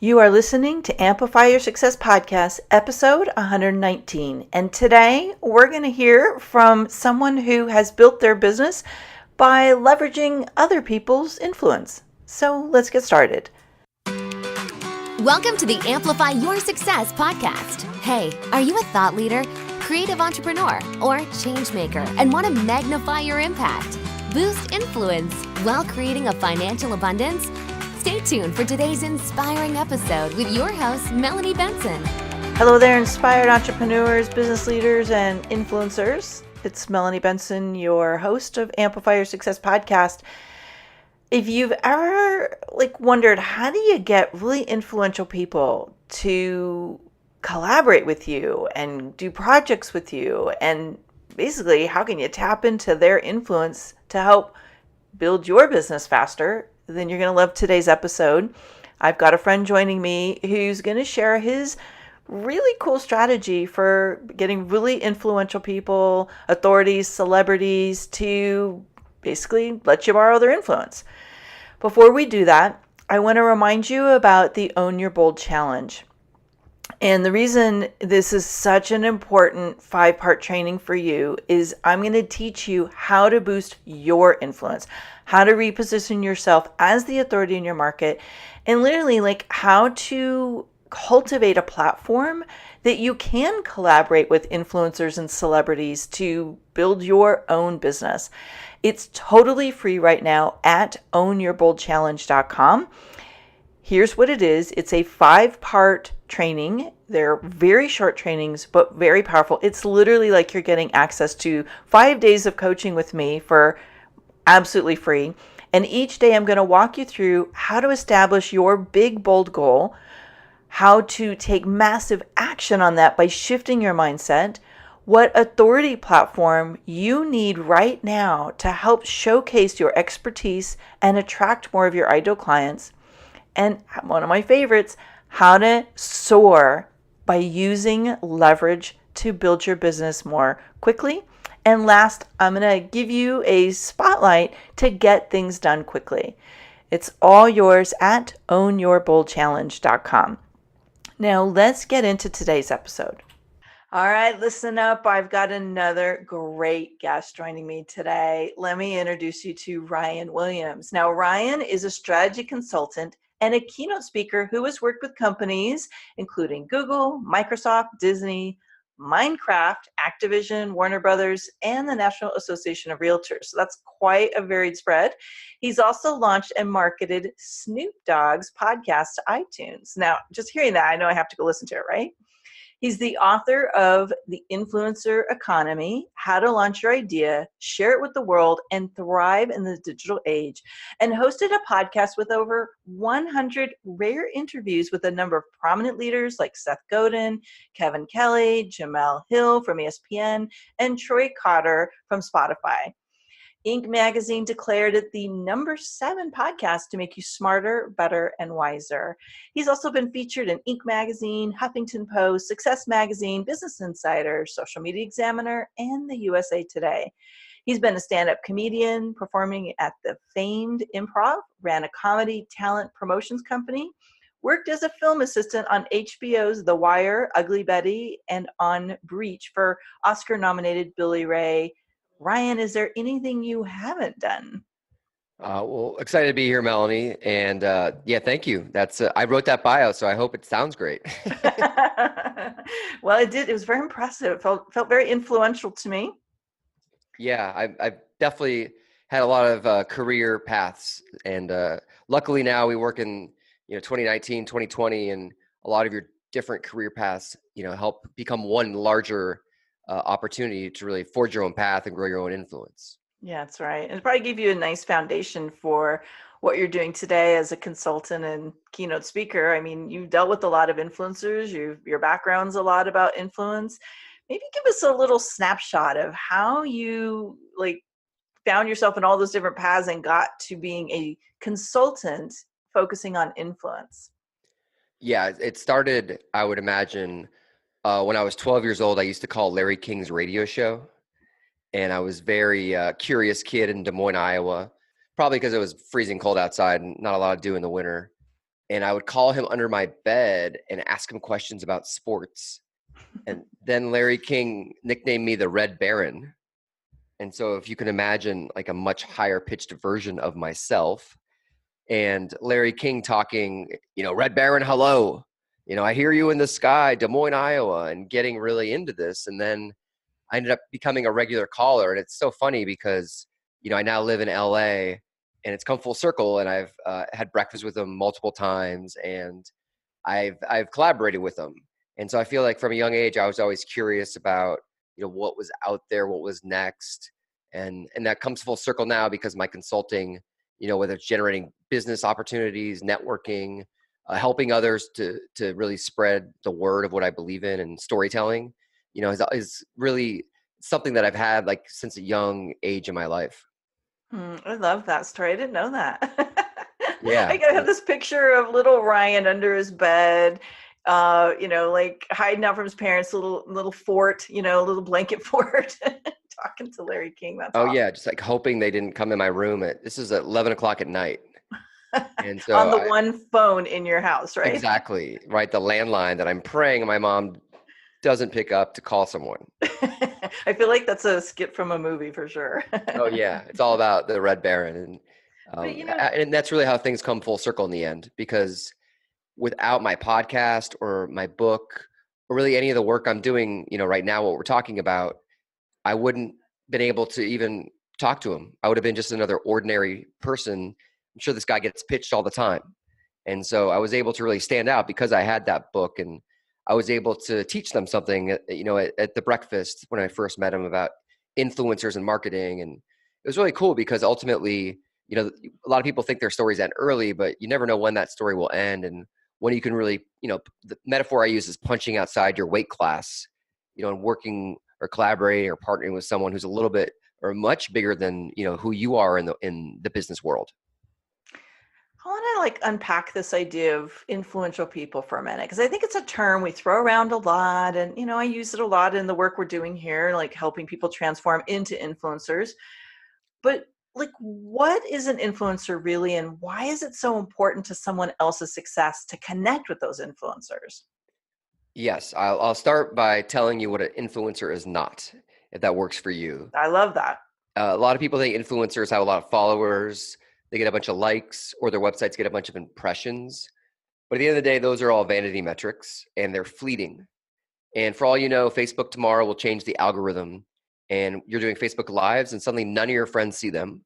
You are listening to Amplify Your Success Podcast, episode 119. And today we're going to hear from someone who has built their business by leveraging other people's influence. So let's get started. Welcome to the Amplify Your Success Podcast. Hey, are you a thought leader, creative entrepreneur, or change maker and want to magnify your impact, boost influence while creating a financial abundance? Stay tuned for today's inspiring episode with your host, Melanie Benson. Hello there, inspired entrepreneurs, business leaders, and influencers. It's Melanie Benson, your host of Amplify Your Success Podcast. If you've ever wondered, how do you get really influential people to collaborate with you and do projects with you? And basically, how can you tap into their influence to help build your business faster? Then you're going to love today's episode. I've got a friend joining me who's going to share his really cool strategy for getting really influential people, authorities, celebrities to basically let you borrow their influence. Before we do that, I want to remind you about the Own Your Bold Challenge. And the reason this is such an important 5-part training for you is I'm going to teach you how to boost your influence, how to reposition yourself as the authority in your market, and literally how to cultivate a platform that you can collaborate with influencers and celebrities to build your own business. It's totally free right now at ownyourboldchallenge.com. Here's what it is. It's a 5-part training. They're very short trainings, but very powerful. It's literally like you're getting access to 5 days of coaching with me for absolutely free. And each day I'm going to walk you through how to establish your big, bold goal, how to take massive action on that by shifting your mindset, what authority platform you need right now to help showcase your expertise and attract more of your ideal clients, and one of my favorites, how to soar by using leverage to build your business more quickly. And last, I'm going to give you a spotlight to get things done quickly. It's all yours at ownyourboldchallenge.com. Now let's get into today's episode. All right, listen up. I've got another great guest joining me today. Let me introduce you to Ryan Williams. Now, Ryan is a strategy consultant and a keynote speaker who has worked with companies including Google, Microsoft, Disney, Minecraft, Activision, Warner Brothers, and the National Association of Realtors. So that's quite a varied spread. He's also launched and marketed Snoop Dogg's podcast to iTunes. Now, just hearing that, I know I have to go listen to it, right? He's the author of The Influencer Economy, How to Launch Your Idea, Share It with the World, and Thrive in the Digital Age, and hosted a podcast with over 100 rare interviews with a number of prominent leaders like Seth Godin, Kevin Kelly, Jamel Hill from ESPN, and Troy Cotter from Spotify. Inc. magazine declared it the number 7 podcast to make you smarter, better, and wiser. He's also been featured in Inc. magazine, Huffington Post, Success magazine, Business Insider, Social Media Examiner, and the USA Today. He's been a stand-up comedian, performing at the famed Improv, ran a comedy talent promotions company, worked as a film assistant on HBO's The Wire, Ugly Betty, and on Breach for Oscar-nominated Billy Ray. Ryan, is there anything you haven't done? Well, excited to be here, Melanie. And thank you. That's I wrote that bio, so I hope it sounds great. Well, it did. It was very impressive. It felt very influential to me. Yeah, I've definitely had a lot of career paths. And luckily now we work in 2019, 2020, and a lot of your different career paths, help become one larger opportunity to really forge your own path and grow your own influence. Yeah, that's right. And it probably gave you a nice foundation for what you're doing today as a consultant and keynote speaker. I mean, you've dealt with a lot of influencers. Your background's a lot about influence. Maybe give us a little snapshot of how you found yourself in all those different paths and got to being a consultant focusing on influence. Yeah, it started, I would imagine, when I was 12 years old. I used to call Larry King's radio show. And I was very curious kid in Des Moines, Iowa, probably because it was freezing cold outside and not a lot to do in the winter. and I would call him under my bed and ask him questions about sports. And then Larry King nicknamed me the Red Baron. And so if you can imagine like a much higher pitched version of myself, and Larry King talking, Red Baron, hello. I hear you in the sky, Des Moines, Iowa, and getting really into this. And then I ended up becoming a regular caller. And it's so funny because, I now live in LA, and it's come full circle, and I've had breakfast with him multiple times, and I've collaborated with him. And so I feel like from a young age, I was always curious about, what was out there, what was next. And that comes full circle now because my consulting, whether it's generating business opportunities, networking, helping others to really spread the word of what I believe in, and storytelling, is really something that I've had like since a young age in my life. I love that story. I didn't know that. Yeah. I have this picture of little Ryan under his bed, like hiding out from his parents, little fort, little blanket fort, talking to Larry King. That's awesome. Yeah, just like hoping they didn't come in my room this is at 11 o'clock at night. And so on the one phone in your house, right? Exactly, right. The landline that I'm praying my mom doesn't pick up to call someone. I feel like that's a skit from a movie for sure. Oh yeah, it's all about the Red Baron, and that's really how things come full circle in the end. Because without my podcast or my book or really any of the work I'm doing, right now, what we're talking about, I wouldn't been able to even talk to him. I would have been just another ordinary person. I'm sure this guy gets pitched all the time. And so I was able to really stand out because I had that book, and I was able to teach them something, at the breakfast when I first met him about influencers and marketing. And it was really cool because ultimately, a lot of people think their stories end early, but you never know when that story will end. And when you can really, the metaphor I use is punching outside your weight class, and working or collaborating or partnering with someone who's a little bit or much bigger than, who you are in the business world. I want to unpack this idea of influential people for a minute, because I think it's a term we throw around a lot, and I use it a lot in the work we're doing here, like helping people transform into influencers. But what is an influencer really, and why is it so important to someone else's success to connect with those influencers? Yes, I'll start by telling you what an influencer is not, if that works for you. I love that. A lot of people think influencers have a lot of followers, they get a bunch of likes, or their websites get a bunch of impressions. But at the end of the day, those are all vanity metrics, and they're fleeting. And for all you know, Facebook tomorrow will change the algorithm, and you're doing Facebook Lives, and suddenly none of your friends see them.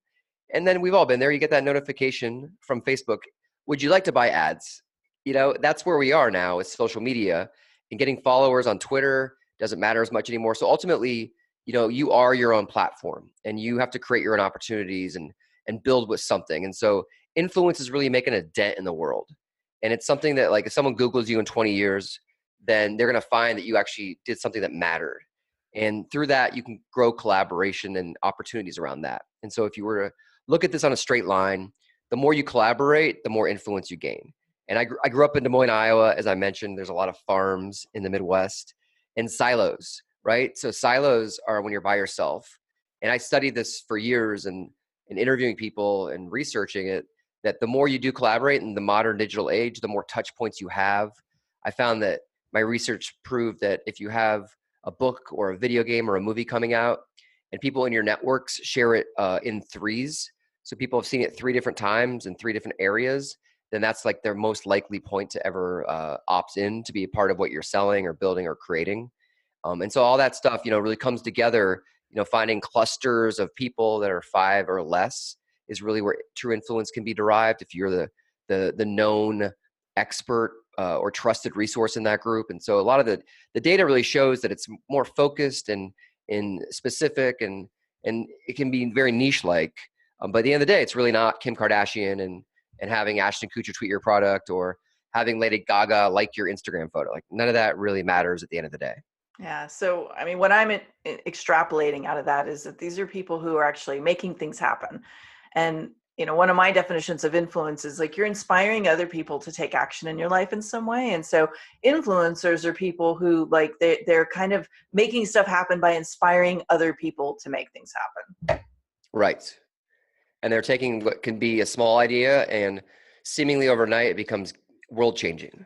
And then we've all been there. You get that notification from Facebook. Would you like to buy ads? That's where we are now with social media, and getting followers on Twitter doesn't matter as much anymore. So ultimately, you are your own platform, and you have to create your own opportunities and build with something. And so influence is really making a dent in the world. And it's something that, like, if someone Googles you in 20 years, then they're going to find that you actually did something that mattered. And through that, you can grow collaboration and opportunities around that. And so if you were to look at this on a straight line, the more you collaborate, the more influence you gain. And I grew up in Des Moines, Iowa. As I mentioned, there's a lot of farms in the Midwest and silos, right? So silos are when you're by yourself. And I studied this for years and interviewing people and researching it, that the more you do collaborate in the modern digital age, the more touch points you have. I found that my research proved that if you have a book or a video game or a movie coming out and people in your networks share it in threes, so people have seen it 3 different times in 3 different areas, then that's like their most likely point to ever opt in to be a part of what you're selling or building or creating. And so all that stuff, really comes together. Finding clusters of people that are 5 or less is really where true influence can be derived. If you're the known expert or trusted resource in that group. And so a lot of the data really shows that it's more focused and specific, and it can be very niche-like. But at the end of the day, it's really not Kim Kardashian and having Ashton Kutcher tweet your product or having Lady Gaga like your Instagram photo. Like, none of that really matters at the end of the day. Yeah. So, what I'm extrapolating out of that is that these are people who are actually making things happen. And, one of my definitions of influence is like you're inspiring other people to take action in your life in some way. And so influencers are people who they're kind of making stuff happen by inspiring other people to make things happen. Right. And they're taking what can be a small idea, and seemingly overnight it becomes world changing.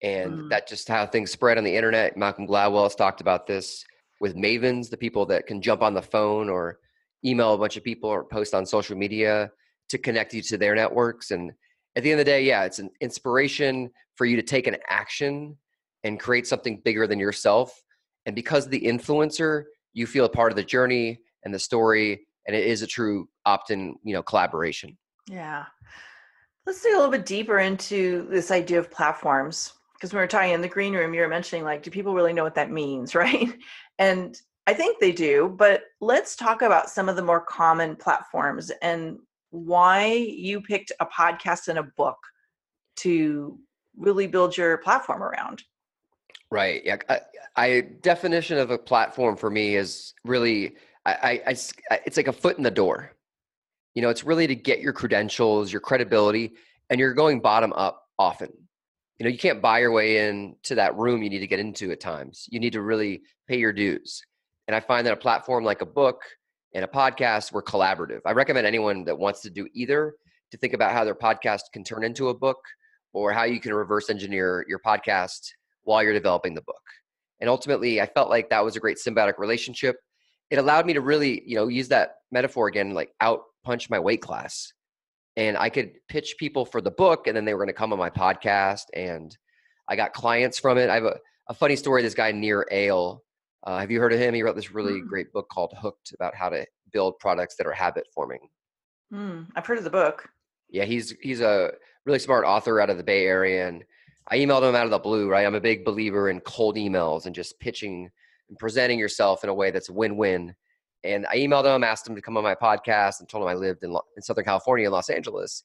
And Mm. that's just how things spread on the internet. Malcolm Gladwell has talked about this with mavens, the people that can jump on the phone or email a bunch of people or post on social media to connect you to their networks. And at the end of the day, yeah, it's an inspiration for you to take an action and create something bigger than yourself. And because of the influencer, you feel a part of the journey and the story, and it is a true opt-in, collaboration. Yeah. Let's dig a little bit deeper into this idea of platforms. Because when we were talking in the green room, you were mentioning, like, do people really know what that means, right? And I think they do, but let's talk about some of the more common platforms and why you picked a podcast and a book to really build your platform around. Right. Yeah. Definition of a platform for me is really, it's like a foot in the door. It's really to get your credentials, your credibility, and you're going bottom up often. You can't buy your way into that room you need to get into at times. You need to really pay your dues. And I find that a platform like a book and a podcast were collaborative. I recommend anyone that wants to do either to think about how their podcast can turn into a book or how you can reverse engineer your podcast while you're developing the book. And ultimately, I felt like that was a great symbiotic relationship. It allowed me to really, use that metaphor again, like out punch my weight class. And I could pitch people for the book, and then they were going to come on my podcast, and I got clients from it. I have a funny story. This guy, Nir Eyal, have you heard of him? He wrote this really great book called Hooked about how to build products that are habit forming. I've heard of the book. Yeah, he's a really smart author out of the Bay Area, and I emailed him out of the blue, right? I'm a big believer in cold emails and just pitching and presenting yourself in a way that's win-win. And I emailed him, asked him to come on my podcast, and told him I lived in Southern California, in Los Angeles.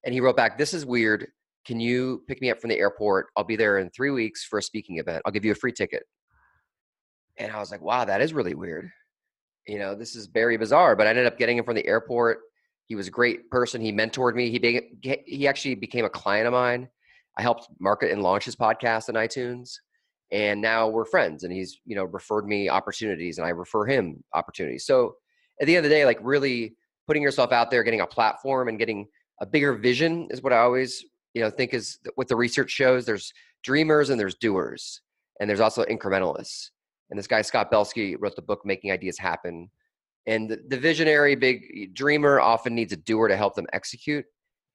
And he wrote back, "This is weird. Can you pick me up from the airport? I'll be there in 3 weeks for a speaking event. I'll give you a free ticket." And I was like, wow, that is really weird. This is very bizarre, but I ended up getting him from the airport. He was a great person. He mentored me. He actually became a client of mine. I helped market and launch his podcast on iTunes. And now we're friends, and he's, referred me opportunities, and I refer him opportunities. So at the end of the day, like, really putting yourself out there, getting a platform and getting a bigger vision is what I always, think is what the research shows. There's dreamers and there's doers, and there's also incrementalists. And this guy, Scott Belsky, wrote the book, Making Ideas Happen. And the visionary big dreamer often needs a doer to help them execute.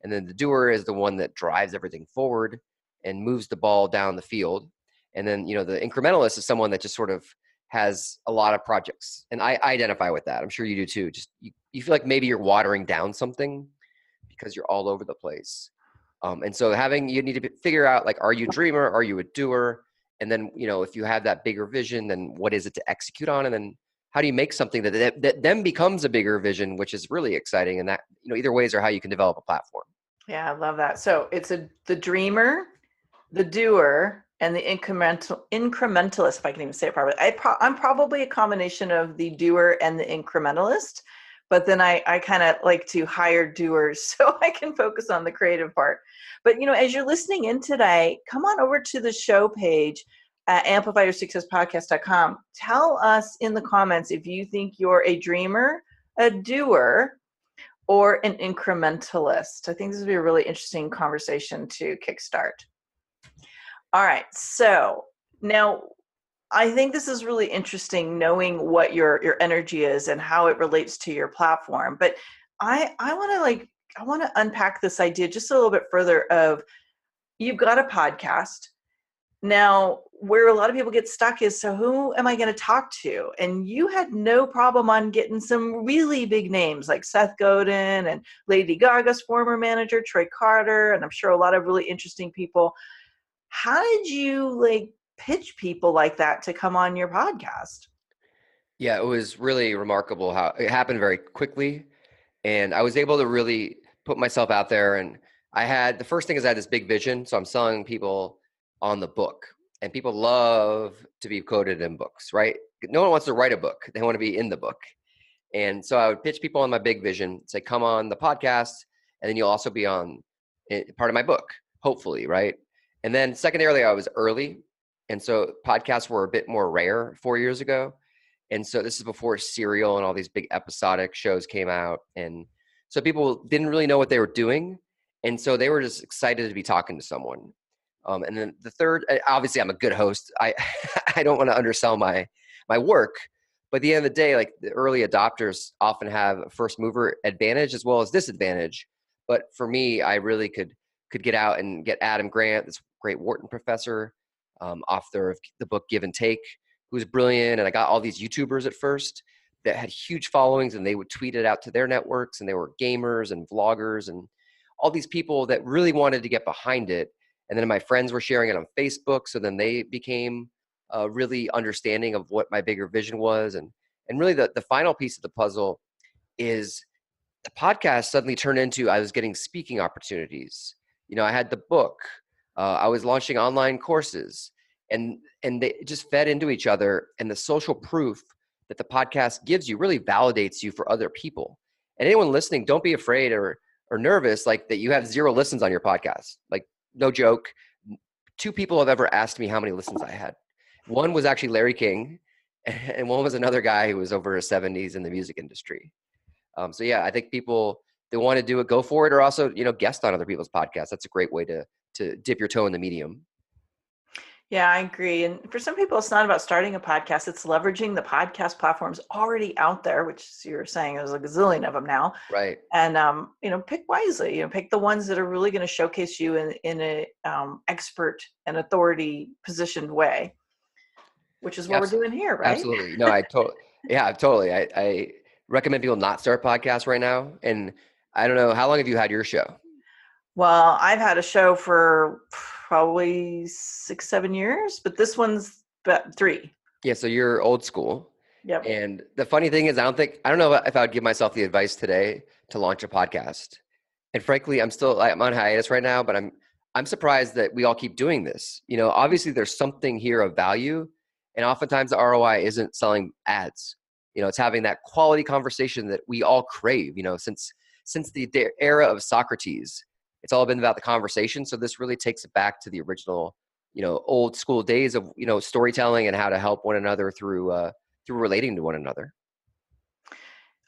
And then the doer is the one that drives everything forward and moves the ball down the field. And then, the incrementalist is someone that just sort of has a lot of projects. And I identify with that. I'm sure you do too. Just you feel like maybe you're watering down something because you're all over the place. And so you need to figure out, like, are you a dreamer? Are you a doer? And then, if you have that bigger vision, then what is it to execute on? And then how do you make something that then becomes a bigger vision, which is really exciting. And that, either ways are how you can develop a platform. Yeah, I love that. So it's the dreamer, the doer, and the incrementalist, if I can even say it properly. I'm probably a combination of the doer and the incrementalist, but then I kind of like to hire doers so I can focus on the creative part. But, as you're listening in today, come on over to the show page at amplifyyoursuccesspodcast.com. Tell us in the comments if you think you're a dreamer, a doer, or an incrementalist. I think this would be a really interesting conversation to kickstart. All right. So now I think this is really interesting, knowing what your energy is and how it relates to your platform. But I want to unpack this idea just a little bit further of, you've got a podcast. Now, where a lot of people get stuck is, so who am I going to talk to? And you had no problem on getting some really big names like Seth Godin and Lady Gaga's former manager, Troy Carter, and I'm sure a lot of really interesting people. How did you pitch people like that to come on your podcast? Yeah, it was really remarkable how it happened very quickly. And I was able to really put myself out there. And the first thing is I had this big vision. So I'm selling people on the book, and people love to be quoted in books, right? No one wants to write a book. They want to be in the book. And so I would pitch people on my big vision, say, come on the podcast, and then you'll also be on part of my book, hopefully, right? And then secondarily, I was early. And so podcasts were a bit more rare 4 years ago. And so this is before Serial and all these big episodic shows came out. And so people didn't really know what they were doing. And so they were just excited to be talking to someone. And then the third, obviously I'm a good host. I I don't want to undersell my work, but at the end of the day, like the early adopters often have a first mover advantage as well as disadvantage. But for me, I really could get out and get Adam Grant, this great Wharton professor, author of the book Give and Take, who's brilliant. And I got all these YouTubers at first that had huge followings, and they would tweet it out to their networks, and they were gamers and vloggers and all these people that really wanted to get behind it. And then my friends were sharing it on Facebook. So then they became really understanding of what my bigger vision was. And really the final piece of the puzzle is the podcast suddenly turned into, I was getting speaking opportunities. I had the book, I was launching online courses, and they just fed into each other. And the social proof that the podcast gives you really validates you for other people. And anyone listening, don't be afraid or nervous, like that you have 0 listens on your podcast. Like, no joke. 2 people have ever asked me how many listens I had. One was actually Larry King, and one was another guy who was over his 70s in the music industry. So yeah, I think people, they want to do it, go for it, or also, guest on other people's podcasts. That's a great way to dip your toe in the medium. Yeah, I agree. And for some people, it's not about starting a podcast. It's leveraging the podcast platforms already out there, which you're saying there's a gazillion of them now. Right. And, pick wisely, pick the ones that are really going to showcase you in a expert and authority positioned way, which is what we're doing here, right? Absolutely. No, totally. I recommend people not start podcasts right now. And I don't know, how long have you had your show? Well, I've had a show for probably 6-7 years, but this one's about 3. Yeah. So you're old school. Yep. And the funny thing is, I don't know if I would give myself the advice today to launch a podcast. And frankly, I'm on hiatus right now, but I'm surprised that we all keep doing this. Obviously there's something here of value, and oftentimes the ROI isn't selling ads. It's having that quality conversation that we all crave. Since the era of Socrates, it's all been about the conversation. So this really takes it back to the original, old school days of, storytelling and how to help one another through relating to one another.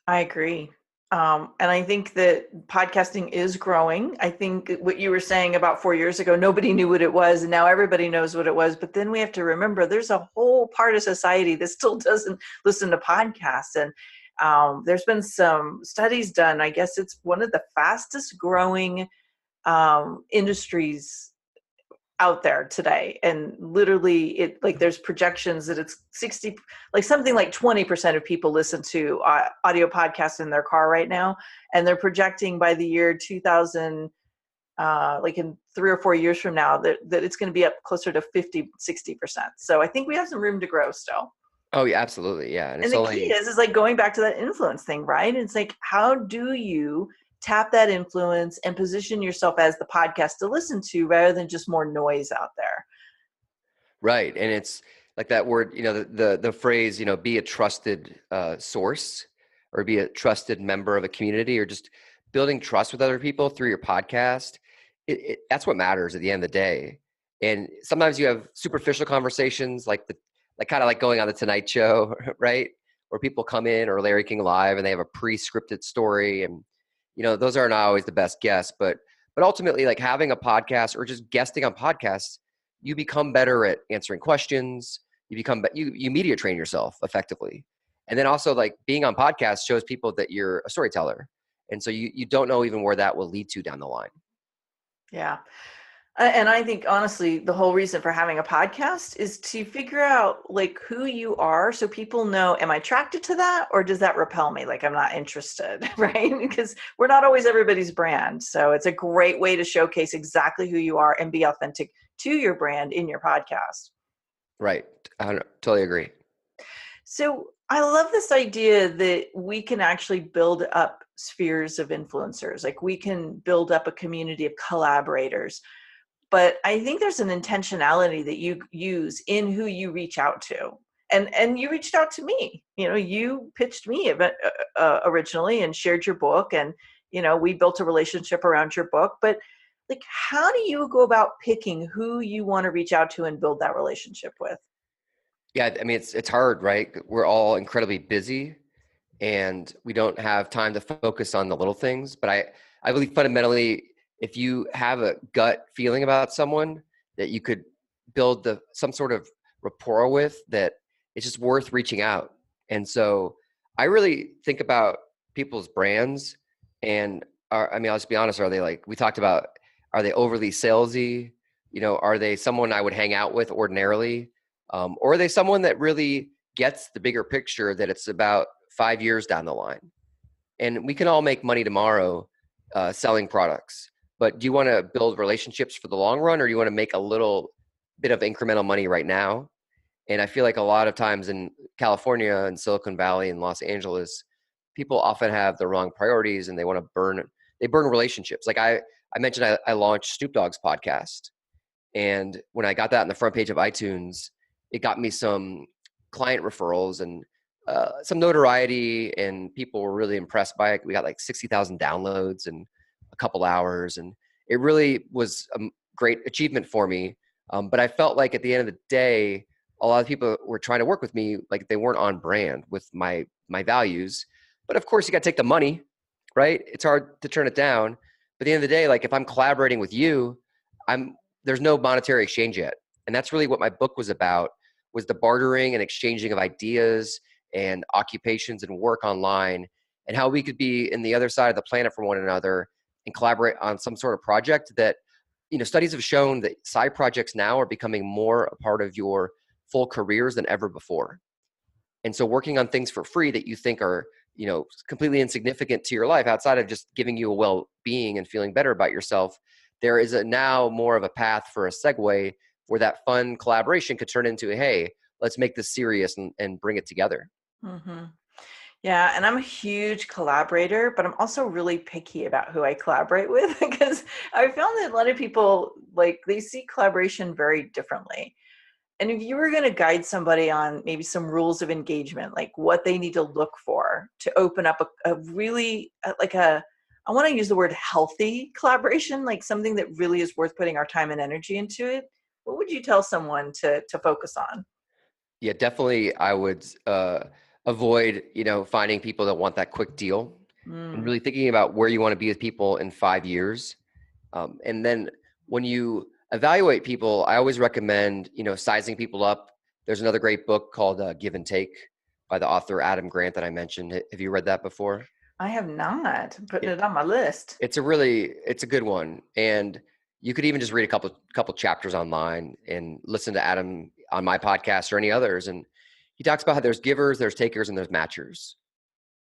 I agree. And I think that podcasting is growing. I think what you were saying about 4 years ago, nobody knew what it was, and now everybody knows what it was. But then we have to remember there's a whole part of society that still doesn't listen to podcasts. And there's been some studies done. I guess it's one of the fastest growing industries out there today. And literally there's projections that it's 20% of people listen to audio podcasts in their car right now. And they're projecting by the year 2000, in 3 or 4 years from now, that it's going to be up closer to 50-60%. So I think we have some room to grow still. Oh yeah, absolutely. Yeah. And the key is like going back to that influence thing, right? It's like, how do you tap that influence and position yourself as the podcast to listen to rather than just more noise out there? Right. And it's like that word, the phrase, be a trusted source, or be a trusted member of a community, or just building trust with other people through your podcast. That's what matters at the end of the day. And sometimes you have superficial conversations like kind of like going on the Tonight Show, right? Where people come in, or Larry King Live, and they have a pre-scripted story, and those aren't always the best guests, but ultimately, like having a podcast or just guesting on podcasts, you become better at answering questions. You media train yourself effectively. And then also, like, being on podcasts shows people that you're a storyteller. And so you don't know even where that will lead to down the line. Yeah. And I think, honestly, the whole reason for having a podcast is to figure out like who you are, so people know, am I attracted to that, or does that repel me? Like, I'm not interested, right? Because we're not always everybody's brand. So it's a great way to showcase exactly who you are and be authentic to your brand in your podcast. Right. I totally agree. So I love this idea that we can actually build up spheres of influencers. Like, we can build up a community of collaborators. But I think there's an intentionality that you use in who you reach out to. And you reached out to me. You pitched me originally and shared your book. And, we built a relationship around your book. But like, how do you go about picking who you want to reach out to and build that relationship with? Yeah, I mean, it's hard, right? We're all incredibly busy, and we don't have time to focus on the little things. But I believe fundamentally, if you have a gut feeling about someone that you could build some sort of rapport with, that it's just worth reaching out. And so I really think about people's brands and I'll just be honest, are they, like we talked about, are they overly salesy? Are they someone I would hang out with ordinarily? Or are they someone that really gets the bigger picture, that it's about 5 years down the line? And we can all make money tomorrow selling products. But do you want to build relationships for the long run, or do you want to make a little bit of incremental money right now? And I feel like a lot of times in California and Silicon Valley and Los Angeles, people often have the wrong priorities and they want to burn relationships. Like I mentioned, I launched Snoop Dogg's podcast. And when I got that on the front page of iTunes, it got me some client referrals and some notoriety, and people were really impressed by it. We got like 60,000 downloads in a couple hours, and it really was a great achievement for me. But I felt like at the end of the day, a lot of people were trying to work with me like they weren't on brand with my values. But of course, you got to take the money, right? It's hard to turn it down. But at the end of the day, like if I'm collaborating with you, there's no monetary exchange yet. And that's really what my book was about, was the bartering and exchanging of ideas and occupations and work online, and how we could be in the other side of the planet from one another and collaborate on some sort of project that, studies have shown that side projects now are becoming more a part of your full careers than ever before. And so working on things for free that you think are, completely insignificant to your life outside of just giving you a well-being and feeling better about yourself, there is now more of a path for a segue where that fun collaboration could turn into, hey, let's make this serious and bring it together. Mm-hmm. Yeah. And I'm a huge collaborator, but I'm also really picky about who I collaborate with, because I found that a lot of people, they see collaboration very differently. And if you were going to guide somebody on maybe some rules of engagement, like what they need to look for to open up a really I want to use the word healthy collaboration, like something that really is worth putting our time and energy into it, what would you tell someone to focus on? Yeah, definitely. I would avoid, finding people that want that quick deal, and really thinking about where you want to be with people in 5 years. And then when you evaluate people, I always recommend, sizing people up. There's another great book called Give and Take by the author Adam Grant that I mentioned. Have you read that before? I have not. I'm putting it on my list. It's a good one. And you could even just read a couple chapters online and listen to Adam on my podcast or any others. And he talks about how there's givers, there's takers, and there's matchers.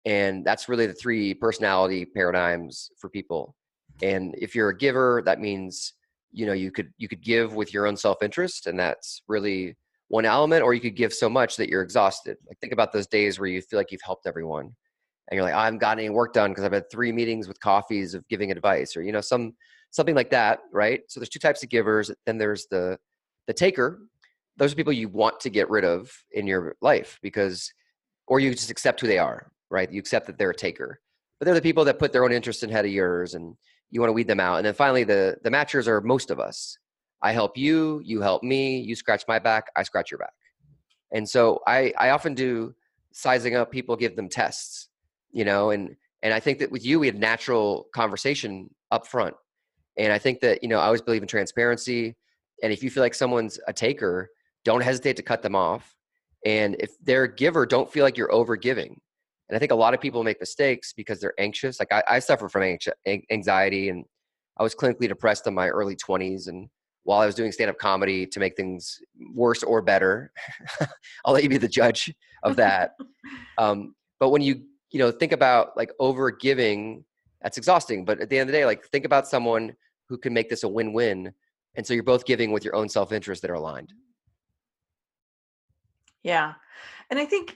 And that's really the three personality paradigms for people. And if you're a giver, that means, you could give with your own self-interest, and that's really one element, or you could give so much that you're exhausted. Like think about those days where you feel like you've helped everyone and you're like, I haven't gotten any work done because I've had 3 meetings with coffees of giving advice, or, something like that. Right. So there's 2 types of givers. Then there's the taker. Those are people you want to get rid of in your life or you just accept who they are, right? You accept that they're a taker, but they're the people that put their own interest ahead of yours, and you want to weed them out. And then finally, the matchers are most of us. I help you, you help me, you scratch my back, I scratch your back. And so I often do sizing up people, give them tests, and I think that with you, we had natural conversation up front. And I think that, I always believe in transparency. And if you feel like someone's a taker, don't hesitate to cut them off. And if they're a giver, don't feel like you're over giving. And I think a lot of people make mistakes because they're anxious. Like I suffer from anxiety, and I was clinically depressed in my early 20s. And while I was doing stand-up comedy to make things worse or better, I'll let you be the judge of that. But when you think about like over giving, that's exhausting. But at the end of the day, like think about someone who can make this a win-win. And so you're both giving with your own self-interest that are aligned. Yeah. And I think,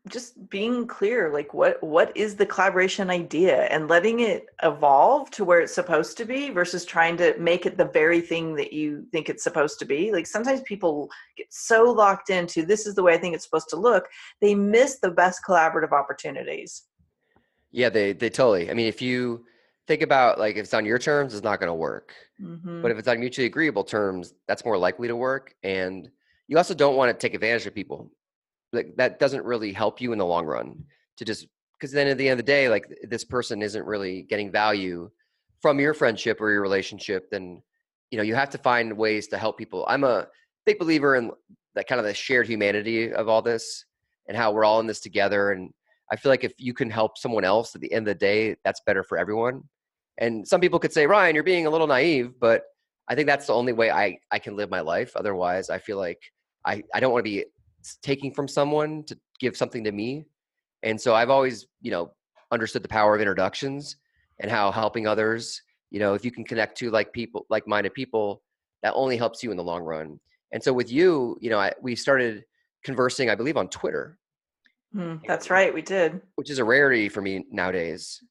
just being clear, like what is the collaboration idea, and letting it evolve to where it's supposed to be versus trying to make it the very thing that you think it's supposed to be. Like sometimes people get so locked into this is the way I think it's supposed to look, they miss the best collaborative opportunities. Yeah, they totally. I mean, if you think about like if it's on your terms, it's not going to work. Mm-hmm. But if it's on mutually agreeable terms, that's more likely to work. And you also don't want to take advantage of people. Like that doesn't really help you in the long run, to just because then at the end of the day, like this person isn't really getting value from your friendship or your relationship, then, you have to find ways to help people. I'm a big believer in that kind of the shared humanity of all this and how we're all in this together. And I feel like if you can help someone else at the end of the day, that's better for everyone. And some people could say, Ryan, you're being a little naive, but I think that's the only way I can live my life. Otherwise, I feel like I don't want to be taking from someone to give something to me. And so I've always, understood the power of introductions and how helping others, if you can connect to like-minded people, that only helps you in the long run. And so with you, we started conversing, I believe, on Twitter. That's right. We did. Which is a rarity for me nowadays.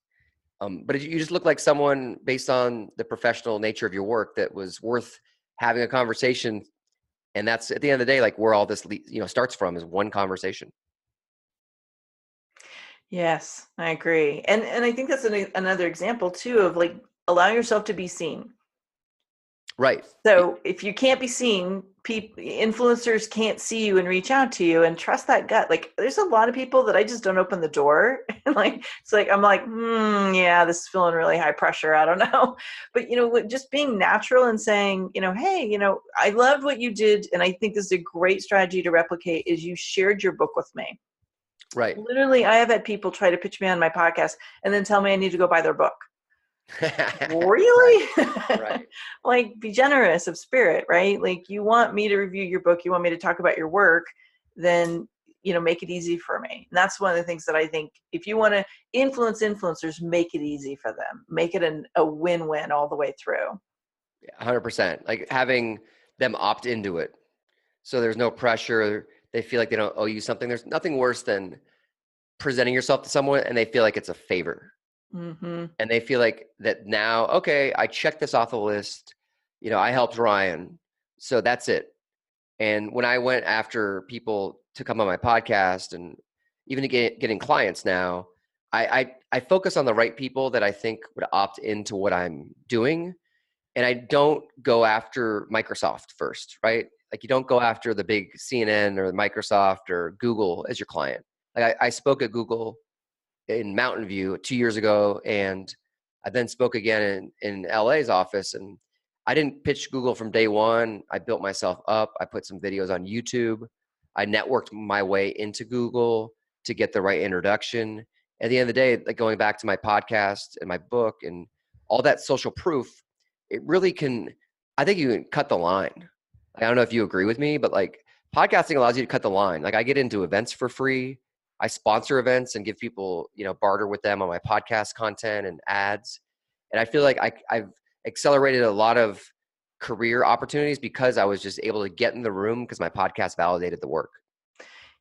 But you just look like someone, based on the professional nature of your work, that was worth having a conversation. And that's, at the end of the day, like where all this, starts from, is one conversation. Yes, I agree. And I think that's another example too of like allowing yourself to be seen. Right. So if you can't be seen, influencers can't see you and reach out to you, and trust that gut. Like there's a lot of people that I just don't open the door. Like, it's like, I'm like, yeah, this is feeling really high pressure. I don't know. But, just being natural and saying, hey, I loved what you did. And I think this is a great strategy to replicate, is you shared your book with me. Right. Literally, I have had people try to pitch me on my podcast and then tell me I need to go buy their book. Really? Right. Like, be generous of spirit, right? Like, you want me to review your book, you want me to talk about your work, then, make it easy for me. And that's one of the things that I think, if you want to influence influencers, make it easy for them. Make it a win-win all the way through. Yeah, 100%. Like having them opt into it. So there's no pressure. They feel like they don't owe you something. There's nothing worse than presenting yourself to someone and they feel like it's a favor. Mm-hmm. And they feel like that now, okay, I checked this off the list. I helped Ryan. So that's it. And when I went after people to come on my podcast, and even to getting clients now, I focus on the right people that I think would opt into what I'm doing. And I don't go after Microsoft first, right? Like, you don't go after the big CNN or Microsoft or Google as your client. Like I spoke at Google in Mountain View 2 years ago, and I then spoke again in LA's office, and I didn't pitch Google from day one. I built myself up. I put some videos on YouTube. I networked my way into Google to get the right introduction. At the end of the day, like going back to my podcast and my book and all that social proof, it really can, I think you can cut the line. I don't know if you agree with me, but like podcasting allows you to cut the line. Like I get into events for free. I sponsor events and give people, barter with them on my podcast content and ads. And I feel like I've accelerated a lot of career opportunities because I was just able to get in the room because my podcast validated the work.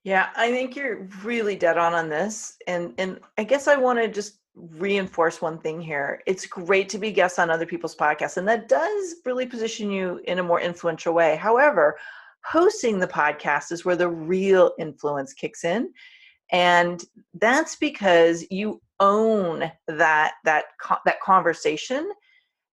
Yeah, I think you're really dead on this. And I guess I want to just reinforce one thing here. It's great to be guests on other people's podcasts, and that does really position you in a more influential way. However, hosting the podcast is where the real influence kicks in. And that's because you own that conversation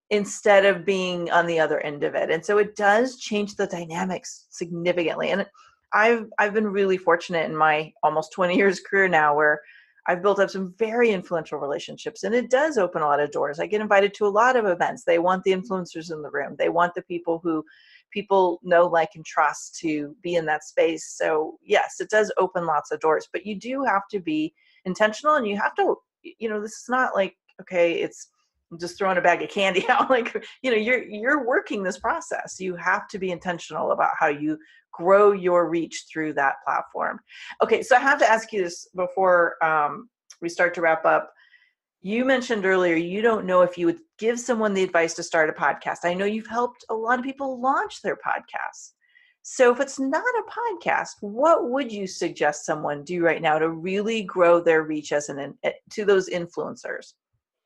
instead of being on the other end of it. And so it does change the dynamics significantly. And I've been really fortunate in my almost 20 years career now, where I've built up some very influential relationships, and it does open a lot of doors. I get invited to a lot of events. They want the influencers in the room. They want the people who people know, like, and trust to be in that space. So yes, it does open lots of doors, but you do have to be intentional, and you have to, this is not like, okay, it's just throwing a bag of candy out. Like, you're working this process. You have to be intentional about how you grow your reach through that platform. Okay, so I have to ask you this before we start to wrap up. You mentioned earlier you don't know if you would give someone the advice to start a podcast. I know you've helped a lot of people launch their podcasts. So if it's not a podcast, what would you suggest someone do right now to really grow their reach as to those influencers?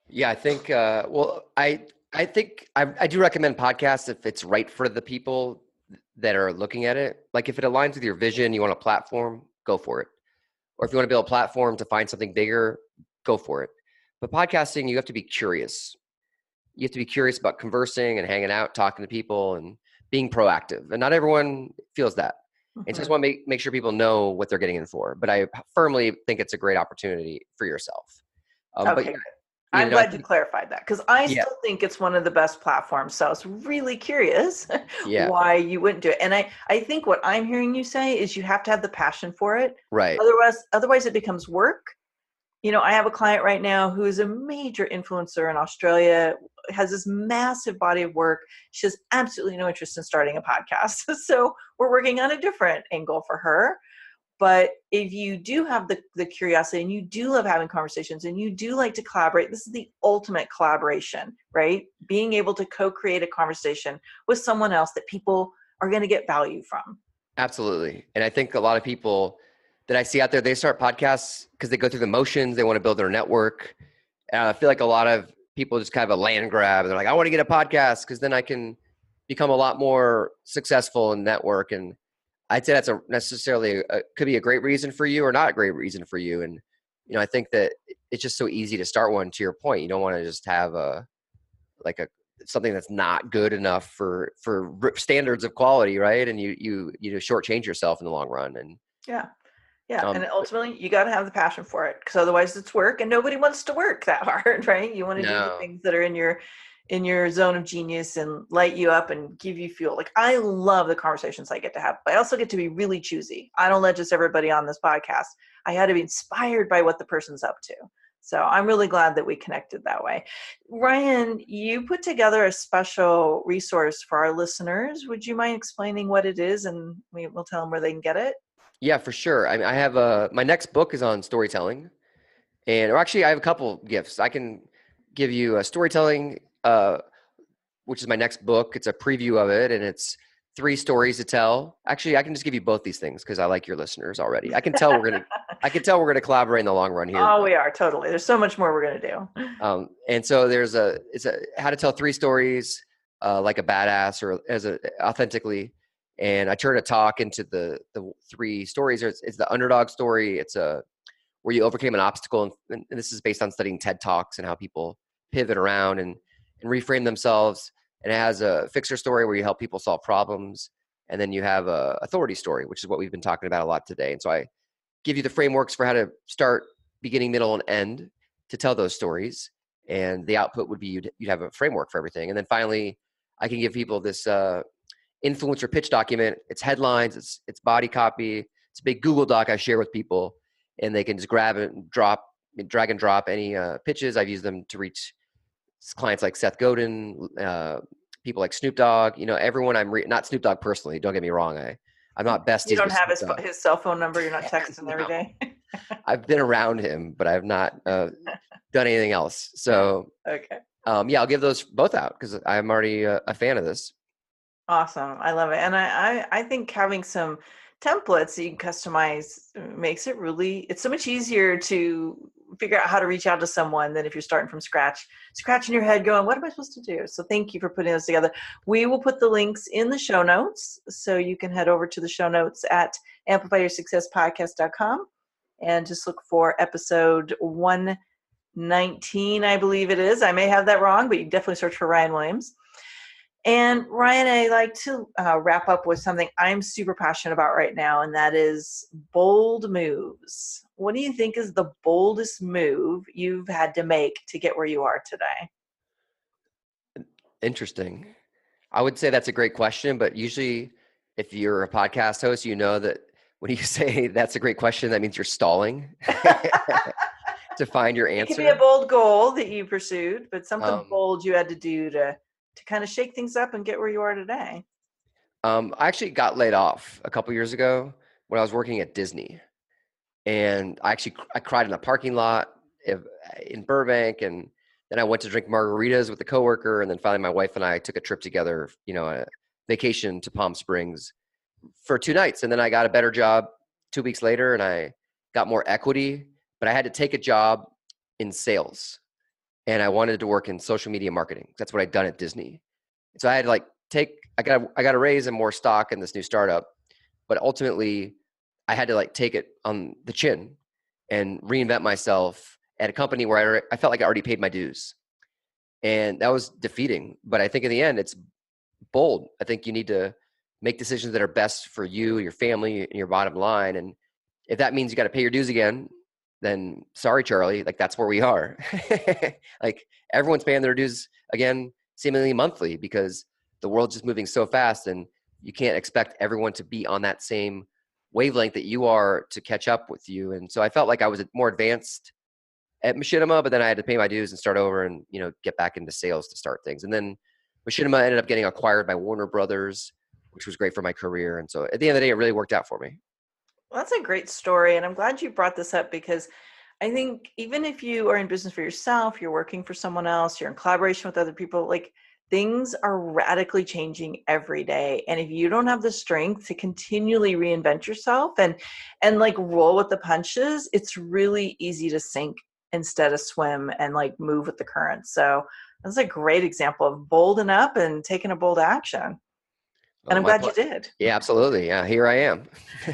Yeah, I think, I think I do recommend podcasts if it's right for the people that are looking at it. Like if it aligns with your vision, you want a platform, go for it. Or if you want to build a platform to find something bigger, go for it. But podcasting, you have to be curious. You have to be curious about conversing and hanging out, talking to people and being proactive. And not everyone feels that. Mm-hmm. And so I just want to make sure people know what they're getting in for. But I firmly think it's a great opportunity for yourself. Okay. But yeah, I'm I glad you think, clarified that because I yeah, still think it's one of the best platforms. So I was really curious yeah, why you wouldn't do it. And I think what I'm hearing you say is you have to have the passion for it. right. Otherwise it becomes work. I have a client right now who is a major influencer in Australia, has this massive body of work. She has absolutely no interest in starting a podcast. So we're working on a different angle for her. But if you do have the curiosity and you do love having conversations and you do like to collaborate, this is the ultimate collaboration, right? Being able to co-create a conversation with someone else that people are going to get value from. Absolutely. And I think a lot of people that I see out there, they start podcasts because they go through the motions. They want to build their network. And I feel like a lot of people just kind of a land grab. They're like, I want to get a podcast because then I can become a lot more successful in network. And I'd say that's could be a great reason for you or not a great reason for you. And, I think that it's just so easy to start one. To your point, you don't want to just have something that's not good enough for standards of quality, right? And you shortchange yourself in the long run. And Yeah. Yeah. And but ultimately, you got to have the passion for it because otherwise it's work and nobody wants to work that hard, right? You want to do the no, things that are in your zone of genius and light you up and give you fuel. Like I love the conversations I get to have, but I also get to be really choosy. I don't let just everybody on this podcast. I had to be inspired by what the person's up to. So I'm really glad that we connected that way. Ryan, you put together a special resource for our listeners. Would you mind explaining what it is and we'll tell them where they can get it? yeah, for sure. I mean, I have my next book is on storytelling, or actually, I have a couple gifts. I can give you a storytelling, which is my next book. It's a preview of it, and it's 3 stories to tell. Actually, I can just give you both these things because I like your listeners already. I can tell we're gonna collaborate in the long run here. Oh, we are totally. There's so much more we're going to do. And so it's a how to tell 3 stories like a badass or authentically. And I turn a talk into the 3 stories. It's the underdog story. It's where you overcame an obstacle. And this is based on studying TED Talks and how people pivot around and reframe themselves. And it has a fixer story where you help people solve problems. And then you have a authority story, which is what we've been talking about a lot today. And so I give you the frameworks for how to start, beginning, middle, and end to tell those stories. And the output would be you'd have a framework for everything. And then finally, I can give people this influencer pitch document. It's headlines, it's body copy, it's a big Google Doc I share with people, and they can just grab it and drag and drop any pitches. I've used them to reach clients like Seth Godin, people like Snoop Dogg. Everyone not Snoop Dogg personally. Don't get me wrong. I'm not besties. You don't with have Snoop Dogg. his cell phone number. You're not texting every day. I've been around him, but I've not done anything else. So Okay. I'll give those both out because I'm already a fan of this. Awesome. I love it. And I think having some templates that you can customize makes it's so much easier to figure out how to reach out to someone than if you're starting from scratching your head going, what am I supposed to do? So thank you for putting those together. We will put the links in the show notes. So you can head over to the show notes at amplifyyoursuccesspodcast.com and just look for episode 119, I believe it is. I may have that wrong, but you can definitely search for Ryan Williams. And Ryan, I like to wrap up with something I'm super passionate about right now, and that is bold moves. What do you think is the boldest move you've had to make to get where you are today? Interesting. I would say that's a great question, but usually if you're a podcast host, you know that when you say that's a great question, that means you're stalling to find your answer. It could be a bold goal that you pursued, but something bold you had to do to kind of shake things up and get where you are today. I actually got laid off a couple years ago when I was working at Disney. And I cried in a parking lot in Burbank. And then I went to drink margaritas with a coworker. And then finally my wife and I took a trip together, a vacation to Palm Springs for 2 nights. And then I got a better job 2 weeks later and I got more equity, but I had to take a job in sales. And I wanted to work in social media marketing. That's what I'd done at Disney. So I had to I got a raise and more stock in this new startup, but ultimately I had to take it on the chin and reinvent myself at a company where I felt like I already paid my dues. And that was defeating. But I think in the end, it's bold. I think you need to make decisions that are best for you, your family, and your bottom line. And if that means you got to pay your dues again, then sorry, Charlie, like that's where we are. Like everyone's paying their dues again, seemingly monthly, because the world's just moving so fast, and you can't expect everyone to be on that same wavelength that you are to catch up with you. And so I felt like I was more advanced at Machinima, but then I had to pay my dues and start over and, get back into sales to start things. And then Machinima ended up getting acquired by Warner Brothers, which was great for my career. And so at the end of the day, it really worked out for me. Well, that's a great story. And I'm glad you brought this up, because I think even if you are in business for yourself, you're working for someone else, you're in collaboration with other people, like things are radically changing every day. And if you don't have the strength to continually reinvent yourself and like roll with the punches, it's really easy to sink instead of swim and like move with the current. So that's a great example of bolding up and taking a bold action. And I'm glad you did. Yeah, absolutely. Yeah, here I am.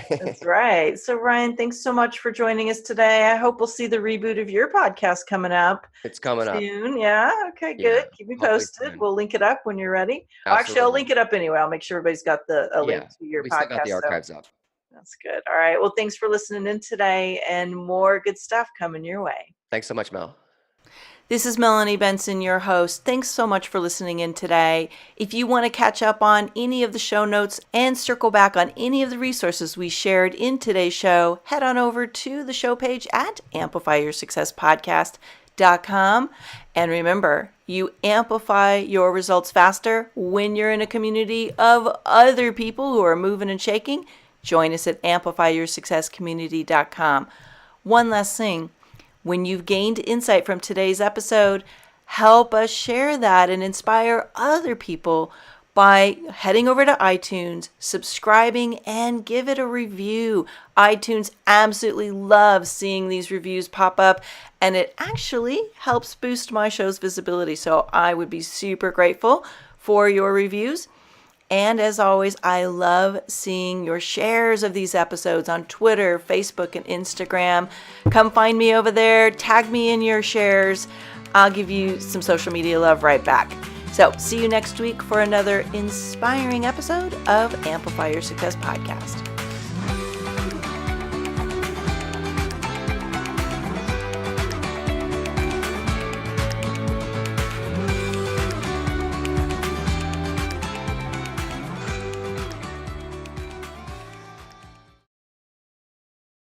That's right. So Ryan, thanks so much for joining us today. I hope we'll see the reboot of your podcast coming up. It's coming up soon. Yeah. Okay, good. Yeah, Keep me posted. We'll link it up when you're ready. Actually, I'll link it up anyway. I'll make sure everybody's got a link to your we podcast. Still got the archives up. That's good. All right. Well, thanks for listening in today, and more good stuff coming your way. Thanks so much, Mel. This is Melanie Benson, your host. Thanks so much for listening in today. If you want to catch up on any of the show notes and circle back on any of the resources we shared in today's show, head on over to the show page at amplifyyoursuccesspodcast.com. And remember, you amplify your results faster when you're in a community of other people who are moving and shaking. Join us at amplifyyoursuccesscommunity.com. One last thing. When you've gained insight from today's episode, help us share that and inspire other people by heading over to iTunes, subscribing, and give it a review. iTunes absolutely loves seeing these reviews pop up, and it actually helps boost my show's visibility. So I would be super grateful for your reviews. And as always, I love seeing your shares of these episodes on Twitter, Facebook, and Instagram. Come find me over there. Tag me in your shares. I'll give you some social media love right back. So see you next week for another inspiring episode of Amplify Your Success Podcast.